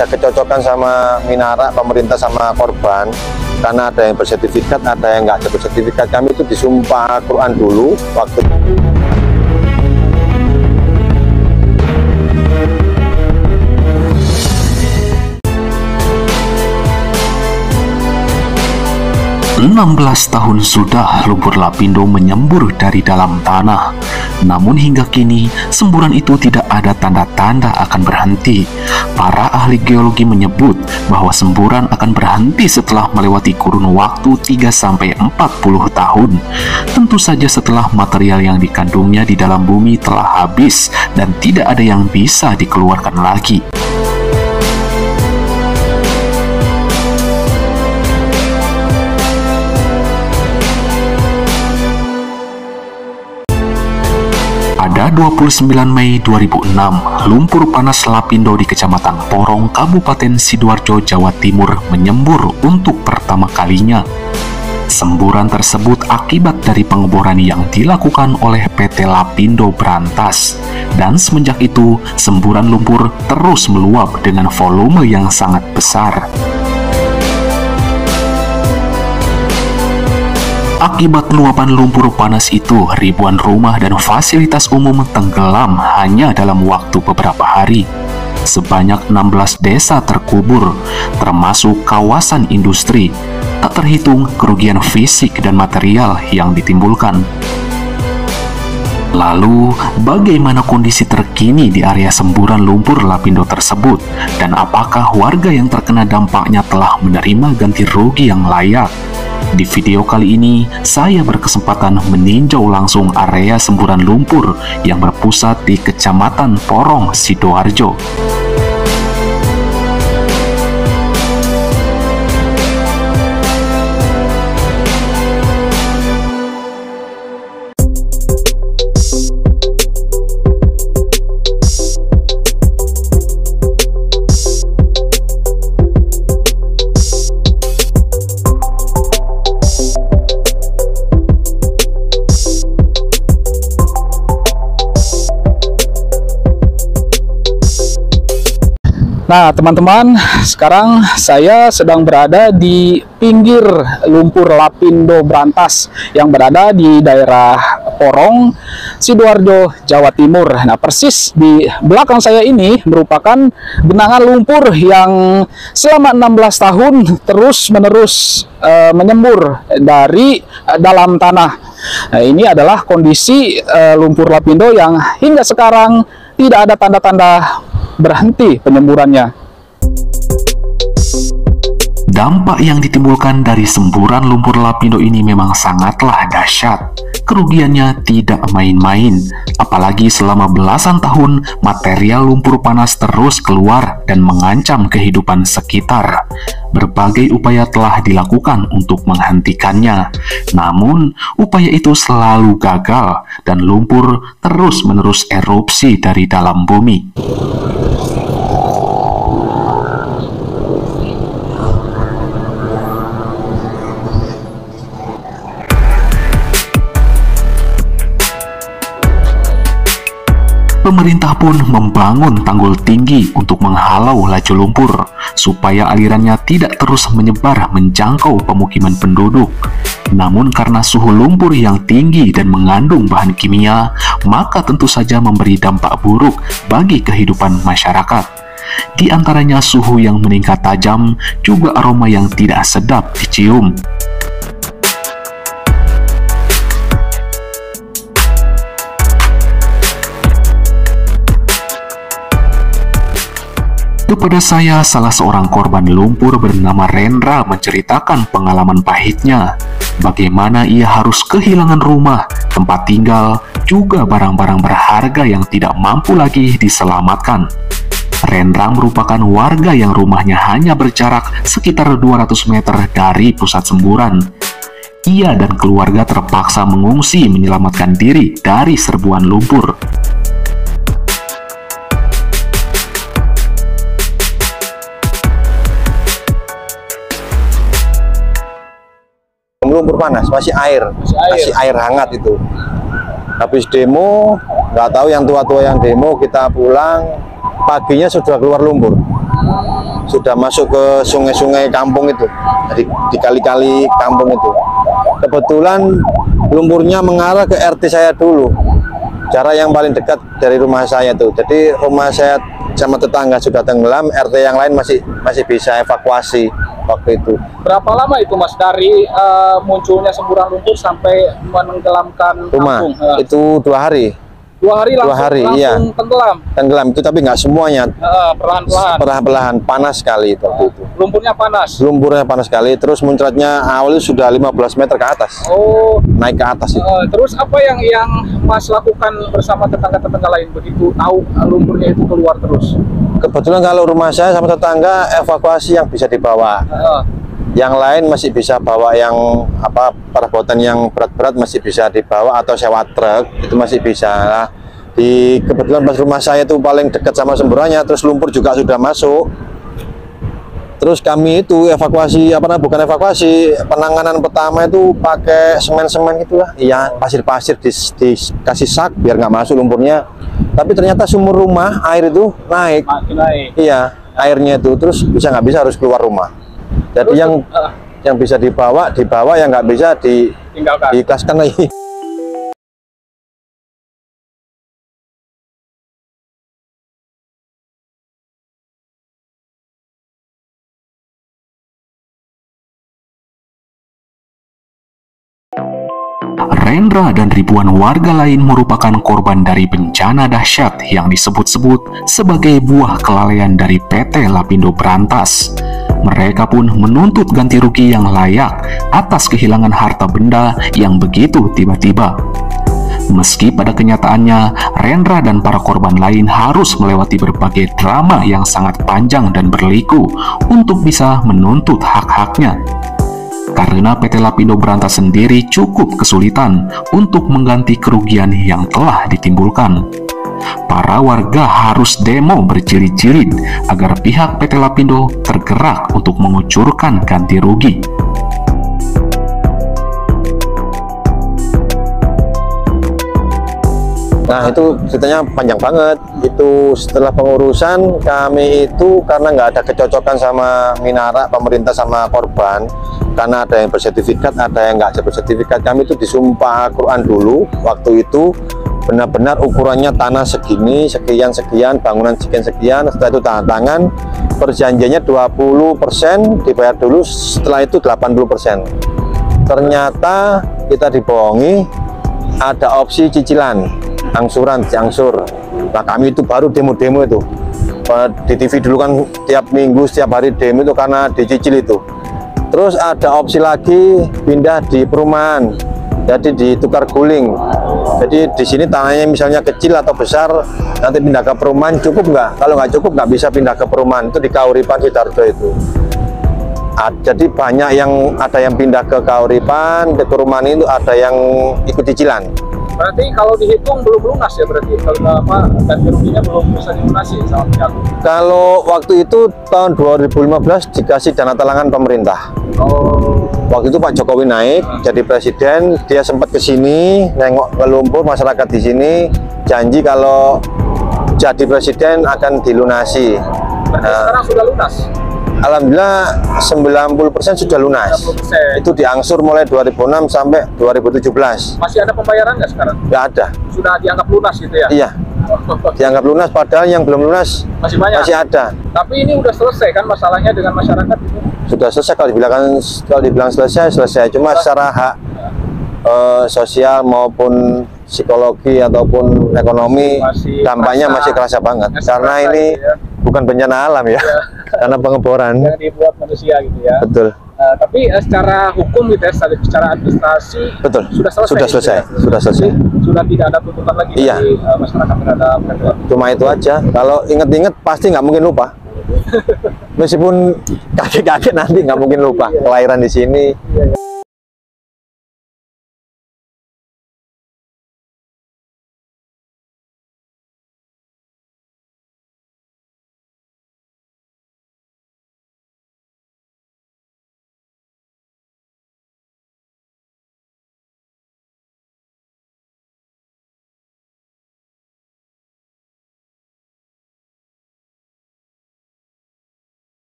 ada kecocokan sama Minara, pemerintah sama korban, karena ada yang bersertifikat, ada yang nggak ada bersertifikat. Kami itu disumpah Quran dulu waktu 16 tahun sudah lumpur lapindo menyembur dari dalam tanah. Namun hingga kini, semburan itu tidak ada tanda-tanda akan berhenti. Para ahli geologi menyebut bahwa semburan akan berhenti setelah melewati kurun waktu 3-40 tahun. Tentu saja setelah material yang dikandungnya di dalam bumi telah habis dan tidak ada yang bisa dikeluarkan lagi. Pada 29 Mei 2006, lumpur panas lapindo di Kecamatan Porong, Kabupaten Sidoarjo, Jawa Timur menyembur untuk pertama kalinya. Semburan tersebut akibat dari pengeboran yang dilakukan oleh PT Lapindo Brantas. Dan semenjak itu, semburan lumpur terus meluap dengan volume yang sangat besar. Akibat luapan lumpur panas itu, ribuan rumah dan fasilitas umum tenggelam hanya dalam waktu beberapa hari. Sebanyak 16 desa terkubur, termasuk kawasan industri. Tak terhitung kerugian fisik dan material yang ditimbulkan. Lalu, bagaimana kondisi terkini di area semburan lumpur lapindo tersebut? Dan apakah warga yang terkena dampaknya telah menerima ganti rugi yang layak? Di video kali ini, saya berkesempatan meninjau langsung area semburan lumpur yang berpusat di Kecamatan Porong, Sidoarjo. Nah teman-teman, sekarang saya sedang berada di pinggir lumpur lapindo Brantas yang berada di daerah Porong, Sidoarjo, Jawa Timur. Nah persis di belakang saya ini merupakan genangan lumpur yang selama 16 tahun terus-menerus menyembur dari dalam tanah. Nah ini adalah kondisi lumpur lapindo yang hingga sekarang tidak ada tanda-tanda berhenti penyemburannya. Dampak yang ditimbulkan dari semburan lumpur lapindo ini memang sangatlah dahsyat. Kerugiannya tidak main-main, apalagi selama belasan tahun material lumpur panas terus keluar dan mengancam kehidupan sekitar. Berbagai upaya telah dilakukan untuk menghentikannya, namun upaya itu selalu gagal dan lumpur terus-menerus erupsi dari dalam bumi. Pemerintah pun membangun tanggul tinggi untuk menghalau laju lumpur, supaya alirannya tidak terus menyebar menjangkau pemukiman penduduk. Namun karena suhu lumpur yang tinggi dan mengandung bahan kimia, maka tentu saja memberi dampak buruk bagi kehidupan masyarakat. Di antaranya suhu yang meningkat tajam, juga aroma yang tidak sedap dicium. Kepada saya, salah seorang korban lumpur bernama Rendra menceritakan pengalaman pahitnya. Bagaimana ia harus kehilangan rumah, tempat tinggal, juga barang-barang berharga yang tidak mampu lagi diselamatkan. Rendra merupakan warga yang rumahnya hanya berjarak sekitar 200 meter dari pusat semburan. Ia dan keluarga terpaksa mengungsi menyelamatkan diri dari serbuan lumpur. lumpur panas, masih air hangat itu. Habis demo, nggak tahu yang tua-tua yang demo, kita pulang paginya sudah keluar lumpur. sudah masuk ke sungai-sungai kampung itu, di kali-kali kampung itu. Kebetulan lumpurnya mengarah ke RT saya dulu, jarak yang paling dekat dari rumah saya tuh. Jadi rumah saya sama tetangga sudah tenggelam, RT yang lain masih bisa evakuasi waktu itu. Berapa lama itu Mas dari munculnya semburan lumpur sampai menenggelamkan Rumah kampung? itu 2 hari. 2 hari langsung iya. tenggelam. Tenggelam itu, tapi nggak semuanya. Perlahan-lahan. Panas sekali waktu itu. Lumpurnya panas. Lumpurnya panas sekali. Terus muncratnya awalnya sudah 15 meter ke atas. Oh. Naik ke atas itu. Terus apa yang Mas lakukan bersama tetangga-tetangga lain begitu tahu lumpurnya itu keluar terus? Kebetulan kalau rumah saya sama tetangga evakuasi yang bisa dibawa. Yang lain masih bisa bawa yang perabotan yang berat-berat masih bisa dibawa, atau sewa truk itu masih bisa. Nah, kebetulan pas rumah saya itu paling dekat sama semburannya, terus lumpur juga sudah masuk. Terus kami itu evakuasi bukan evakuasi, penanganan pertama itu pakai semen-semen gitulah. Iya, pasir-pasir dikasih sak biar nggak masuk lumpurnya. Tapi ternyata sumur rumah air itu naik. Iya, airnya itu terus nggak bisa harus keluar rumah. Jadi terus, yang bisa dibawa, yang nggak bisa diikhlaskan lagi. Rendra dan ribuan warga lain merupakan korban dari bencana dahsyat yang disebut-sebut sebagai buah kelalaian dari PT Lapindo Brantas. Mereka pun menuntut ganti rugi yang layak atas kehilangan harta benda yang begitu tiba-tiba. Meski pada kenyataannya, Rendra dan para korban lain harus melewati berbagai drama yang sangat panjang dan berliku untuk bisa menuntut hak-haknya. Karena PT Lapindo Brantas sendiri cukup kesulitan untuk mengganti kerugian yang telah ditimbulkan. Para warga harus demo berjilid-jilid agar pihak PT Lapindo tergerak untuk mengucurkan ganti rugi. Nah, itu ceritanya panjang banget. Itu setelah pengurusan kami itu karena nggak ada kecocokan sama Minara, pemerintah sama korban, karena ada yang bersertifikat, ada yang nggak bersertifikat. Kami itu disumpah Al-Quran dulu. Waktu itu benar-benar ukurannya tanah segini, sekian, bangunan sekian. Setelah itu tanda tangan, perjanjiannya 20% dibayar dulu, setelah itu 80%. Ternyata kita dibohongi, ada opsi cicilan, angsuran, diangsur. Nah, kami itu baru demo-demo itu. Di TV dulu kan tiap minggu, setiap hari demo itu karena dicicil itu. Terus ada opsi lagi pindah di perumahan, jadi ditukar guling. Jadi di sini tanahnya misalnya kecil atau besar, nanti pindah ke perumahan cukup nggak? Kalau nggak cukup nggak bisa pindah ke perumahan. Itu di Kauripan Sidoarjo itu. Jadi banyak ada yang pindah ke Kauripan, ke perumahan itu ada yang ikut cicilan. Berarti kalau dihitung belum lunas ya, berarti kalau ganti ruginya belum bisa dilunasi sama pihak. Kalau waktu itu tahun 2015 dikasih dana talangan pemerintah. Waktu itu Pak Jokowi naik jadi presiden, dia sempat ke sini nengok ke lumpur masyarakat di sini, janji kalau jadi presiden akan dilunasi. Berarti sekarang sudah lunas? Alhamdulillah 90% sudah lunas. 90%. Itu diangsur mulai 2006 sampai 2017. Masih ada pembayaran nggak sekarang? Nggak ada. Sudah dianggap lunas gitu ya? Iya. Dianggap lunas, padahal yang belum lunas masih banyak. Masih ada. Tapi ini udah selesai kan masalahnya dengan masyarakat itu? Sudah selesai, kalau dibilang selesai. Cuma secara hak sosial maupun psikologi ataupun ekonomi dampaknya masih kerasa banget. Karena ini bukan bencana alam ya. Karena pengeboran yang dibuat manusia gitu ya. Betul. Tapi secara hukum gitu ya, secara administrasi betul. Sudah selesai. Sudah selesai. Sudah tidak ada tuntutan lagi dari masyarakat terhadap mereka. Cuma itu aja. Kalau inget-inget pasti nggak mungkin lupa. Meskipun kakek-kakek nanti nggak mungkin lupa kelahiran di sini.